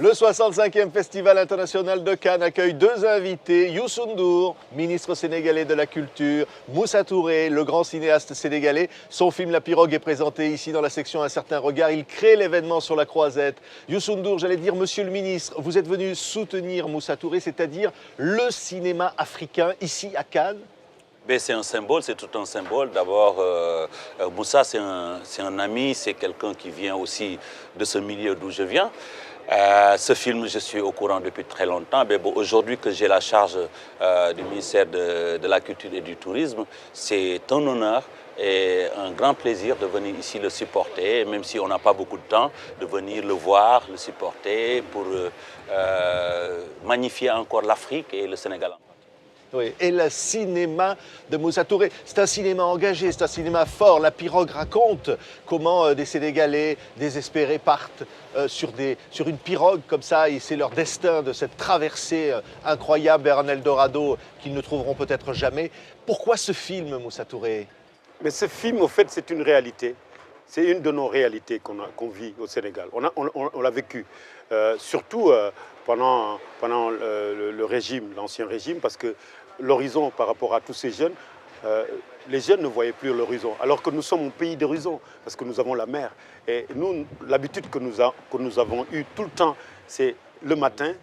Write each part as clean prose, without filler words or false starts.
Le 65e Festival international de Cannes accueille deux invités, Youssou N'Dour, ministre sénégalais de la Culture, Moussa Touré, le grand cinéaste sénégalais. Son film La Pirogue est présenté ici dans la section Un certain regard. Il crée l'événement sur la Croisette. Youssou N'Dour, j'allais dire, monsieur le ministre, vous êtes venu soutenir Moussa Touré, c'est-à-dire le cinéma africain ici à Cannes. C'est un symbole, c'est tout un symbole. D'abord, Moussa, c'est un ami, c'est quelqu'un qui vient aussi de ce milieu d'où je viens. Ce film, je suis au courant depuis très longtemps. Aujourd'hui que j'ai la charge du ministère de la Culture et du Tourisme, c'est un honneur et un grand plaisir de venir ici le supporter, même si on n'a pas beaucoup de temps, de venir le voir, le supporter pour magnifier encore l'Afrique et le Sénégal. Oui, et le cinéma de Moussa Touré, c'est un cinéma engagé, c'est un cinéma fort. La Pirogue raconte comment des Sénégalais désespérés partent sur une pirogue comme ça, et c'est leur destin de cette traversée incroyable vers un Eldorado qu'ils ne trouveront peut-être jamais. Pourquoi ce film, Moussa Touré? Mais ce film, au fait, c'est une réalité. C'est une de nos réalités qu'on vit au Sénégal. On l'a vécu, surtout pendant le régime, l'ancien régime, parce que l'horizon par rapport à tous ces jeunes, les jeunes ne voyaient plus l'horizon, alors que nous sommes un pays d'horizon, parce que nous avons la mer. Et nous, l'habitude que nous avons eue tout le temps, c'est le matin,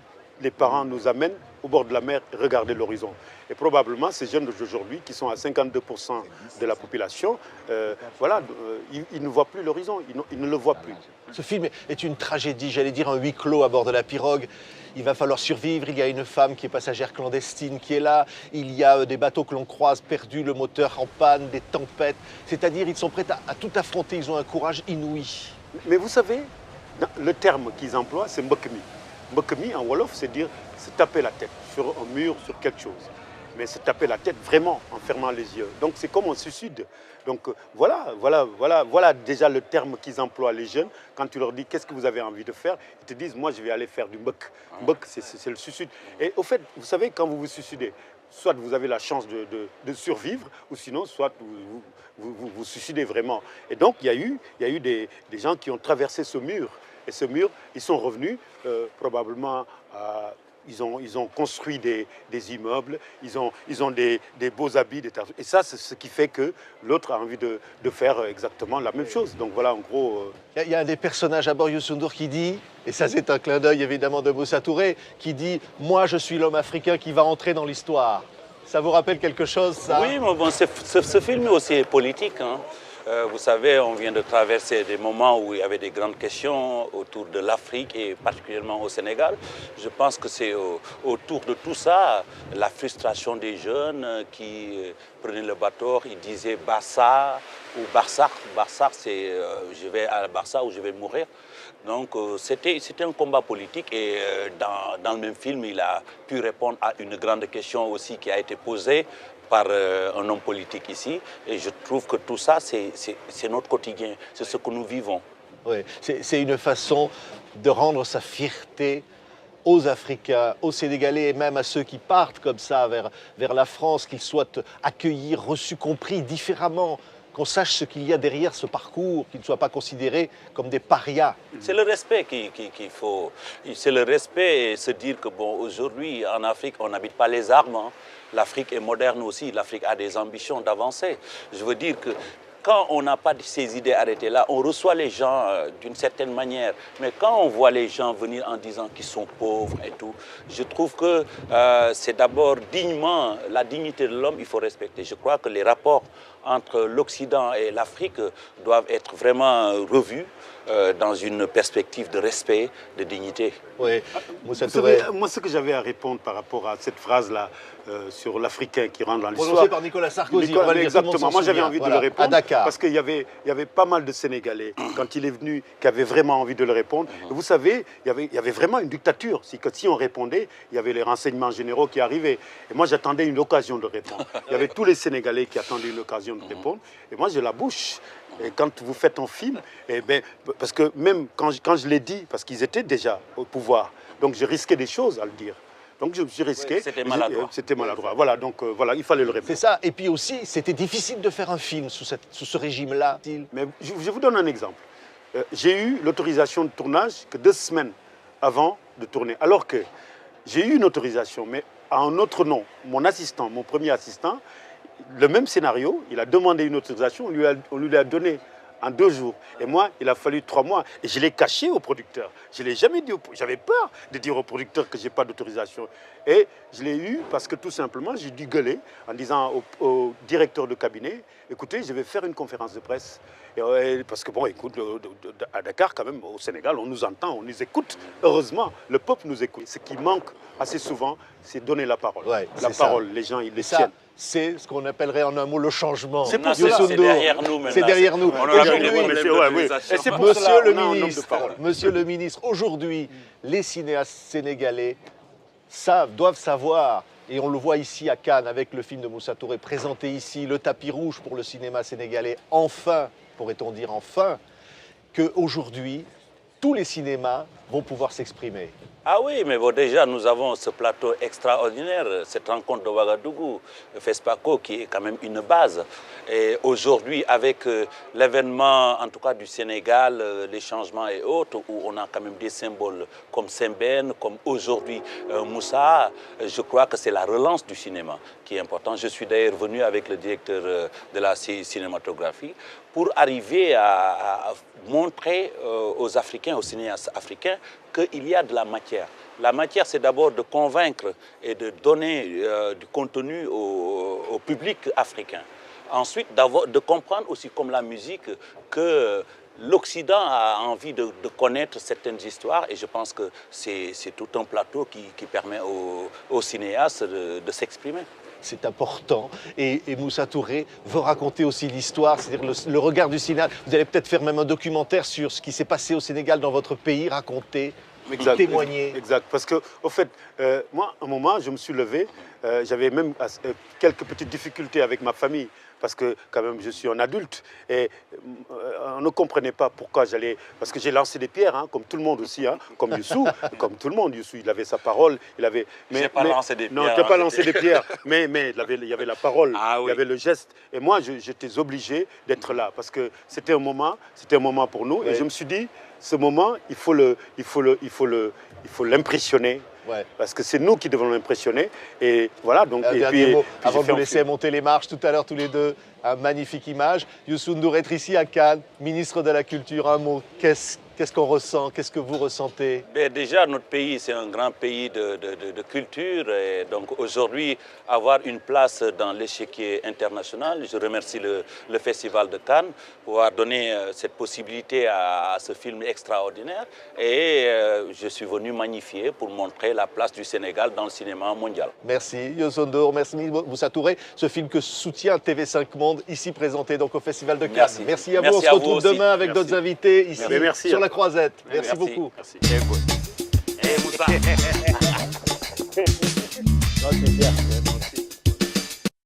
les parents nous amènent au bord de la mer regarder l'horizon. Et probablement, ces jeunes d'aujourd'hui, qui sont à 52% de la population, ils ne voient plus l'horizon, ils ne le voient plus. Ce film est une tragédie, j'allais dire un huis clos à bord de la pirogue. Il va falloir survivre, il y a une femme qui est passagère clandestine qui est là, il y a des bateaux que l'on croise perdus, le moteur en panne, des tempêtes. C'est-à-dire ils sont prêts à tout affronter, ils ont un courage inouï. Mais vous savez, le terme qu'ils emploient, c'est mbokmi. Mbokmi en Wolof, c'est dire se taper la tête sur un mur, sur quelque chose. Mais se taper la tête vraiment en fermant les yeux. Donc c'est comme un suicide. Donc voilà déjà le terme qu'ils emploient les jeunes. Quand tu leur dis qu'est-ce que vous avez envie de faire, ils te disent moi je vais aller faire du mbok. Mbok c'est le suicide. Et au fait, vous savez quand vous vous suicidez, soit vous avez la chance de survivre, ou sinon soit vous suicidez vraiment. Et donc il y a eu des gens qui ont traversé ce mur. Et ce mur, ils sont revenus probablement à... Ils ont construit des immeubles, ils ont des beaux habits. Et ça, c'est ce qui fait que l'autre a envie de faire exactement la même chose. Donc voilà, en gros... Il y a un des personnages à bord, Youssou N'Dour, qui dit, et ça c'est un clin d'œil évidemment de Moussa Touré, qui dit « Moi, je suis l'homme africain qui va entrer dans l'histoire ». Ça vous rappelle quelque chose, ça? Oui, mais bon, ce film aussi est politique, hein. Vous savez, on vient de traverser des moments où il y avait des grandes questions autour de l'Afrique et particulièrement au Sénégal. Je pense que c'est autour de tout ça, la frustration des jeunes qui prenaient le bateau, ils disaient Barça ou Barsac. Barsac, c'est je vais à Barça ou je vais mourir. Donc c'était un combat politique et dans le même film, il a pu répondre à une grande question aussi qui a été posée par un homme politique ici. Et je trouve que tout ça, c'est notre quotidien, c'est ce que nous vivons. Oui, c'est une façon de rendre sa fierté aux Africains, aux Sénégalais et même à ceux qui partent comme ça vers la France, qu'ils soient accueillis, reçus, compris différemment, qu'on sache ce qu'il y a derrière ce parcours, qu'ils ne soient pas considérés comme des parias. C'est le respect qu'il faut. C'est le respect et se dire que bon, aujourd'hui, en Afrique, on n'habite pas les armes, hein. L'Afrique est moderne aussi, l'Afrique a des ambitions d'avancer. Je veux dire que quand on n'a pas ces idées arrêtées là, on reçoit les gens d'une certaine manière. Mais quand on voit les gens venir en disant qu'ils sont pauvres et tout, je trouve que c'est d'abord dignement, la dignité de l'homme, il faut respecter. Je crois que les rapports entre l'Occident et l'Afrique doivent être vraiment revus dans une perspective de respect, de dignité. Oui. Vous savez, moi, ce que j'avais à répondre par rapport à cette phrase-là sur l'Africain qui rentre dans l'histoire... Prononcé par Nicolas Sarkozy. Exactement. Moi, j'avais envie de le répondre. À Dakar. Parce qu'il y avait pas mal de Sénégalais, quand il est venu, qui avaient vraiment envie de le répondre. Et vous savez, il y avait vraiment une dictature. C'est que si on répondait, il y avait les renseignements généraux qui arrivaient. Et moi, j'attendais une occasion de répondre. Il y avait tous les Sénégalais qui attendaient une occasion de répondre. Et moi, j'ai la bouche. Et quand vous faites un film, eh ben, parce que même quand je l'ai dit, parce qu'ils étaient déjà au pouvoir, donc je risquais des choses à le dire. Donc je me suis risqué. Oui, c'était maladroit. C'était maladroit. Voilà, donc voilà, il fallait le répondre. C'est ça. Et puis aussi, c'était difficile de faire un film sous ce régime-là. Mais je vous donne un exemple. J'ai eu l'autorisation de tournage que 2 semaines avant de tourner. Alors que j'ai eu une autorisation, mais à un autre nom. Mon assistant, mon premier assistant, le même scénario, il a demandé une autorisation, on lui l'a donné en 2 jours. Et moi, il a fallu 3 mois. Et je l'ai caché au producteur. Je ne l'ai jamais dit. J'avais peur de dire au producteur que je n'ai pas d'autorisation. Et je l'ai eu parce que tout simplement, j'ai dû gueuler en disant au directeur de cabinet, écoutez, je vais faire une conférence de presse. Parce que bon, écoute, à Dakar, quand même, au Sénégal, on nous entend, on nous écoute. Heureusement, le peuple nous écoute. Ce qui manque assez souvent, c'est donner la parole. Ouais, la parole, les gens, ils les tiennent. C'est ce qu'on appellerait en un mot le changement. C'est pour cela, c'est derrière nous maintenant. C'est derrière nous. Monsieur le ministre, aujourd'hui, les cinéastes sénégalais doivent savoir, et on le voit ici à Cannes avec le film de Moussa Touré présenté ici, le tapis rouge pour le cinéma sénégalais, enfin, pourrait-on dire enfin, qu'aujourd'hui, tous les cinémas vont pouvoir s'exprimer. Ah oui, mais bon, déjà, nous avons ce plateau extraordinaire, cette rencontre de Ouagadougou, FESPACO, qui est quand même une base. Et aujourd'hui, avec l'événement, en tout cas du Sénégal, les changements et autres, où on a quand même des symboles comme Sembène, comme aujourd'hui Moussa, je crois que c'est la relance du cinéma qui est importante. Je suis d'ailleurs venu avec le directeur de la cinématographie pour arriver à montrer aux Africains, aux cinéastes africains, qu'il y a de la matière. La matière, c'est d'abord de convaincre et de donner du contenu au public africain. Ensuite, de comprendre aussi, comme la musique, que l'Occident a envie de connaître certaines histoires et je pense que c'est tout un plateau qui permet aux cinéastes de s'exprimer. C'est important. Et Moussa Touré veut raconter aussi l'histoire, c'est-à-dire le regard du cinéaste. Vous allez peut-être faire même un documentaire sur ce qui s'est passé au Sénégal dans votre pays, raconter, témoigner. Exact. Parce que, au fait, moi, à un moment, je me suis levé, j'avais même quelques petites difficultés avec ma famille. Parce que quand même je suis un adulte et on ne comprenait pas pourquoi j'allais... Parce que j'ai lancé des pierres, hein, comme tout le monde aussi, hein, comme Youssou, comme tout le monde. Youssou, il avait sa parole, il avait... Je n'ai pas lancé des pierres. Non, tu n'as pas lancé des pierres, mais il y avait la parole, ah, oui. Il y avait le geste. Et moi, j'étais obligé d'être là parce que c'était un moment pour nous. Oui. Et je me suis dit, ce moment, il faut l'impressionner. Ouais. Parce que c'est nous qui devons l'impressionner. Et voilà, donc... Avant de vous laisser monter les marches tout à l'heure, tous les deux, une magnifique image. Youssou N'Dour est ici à Cannes, ministre de la Culture. Un mot, qu'est-ce qu'on ressent? Qu'est-ce que vous ressentez? Déjà, notre pays, c'est un grand pays de culture. Et donc aujourd'hui, avoir une place dans l'échiquier international, je remercie le Festival de Cannes pour avoir donné cette possibilité à ce film extraordinaire. Et je suis venu magnifier pour montrer la place du Sénégal dans le cinéma mondial. Merci Youssou N'Dour, merci Moussa Touré. Ce film que soutient TV5 Monde, ici présenté donc au Festival de Cannes. Merci à vous, on se retrouve demain avec d'autres invités ici sur la Croisette. Merci beaucoup. Merci. Moussa. Non, c'est bien. Merci.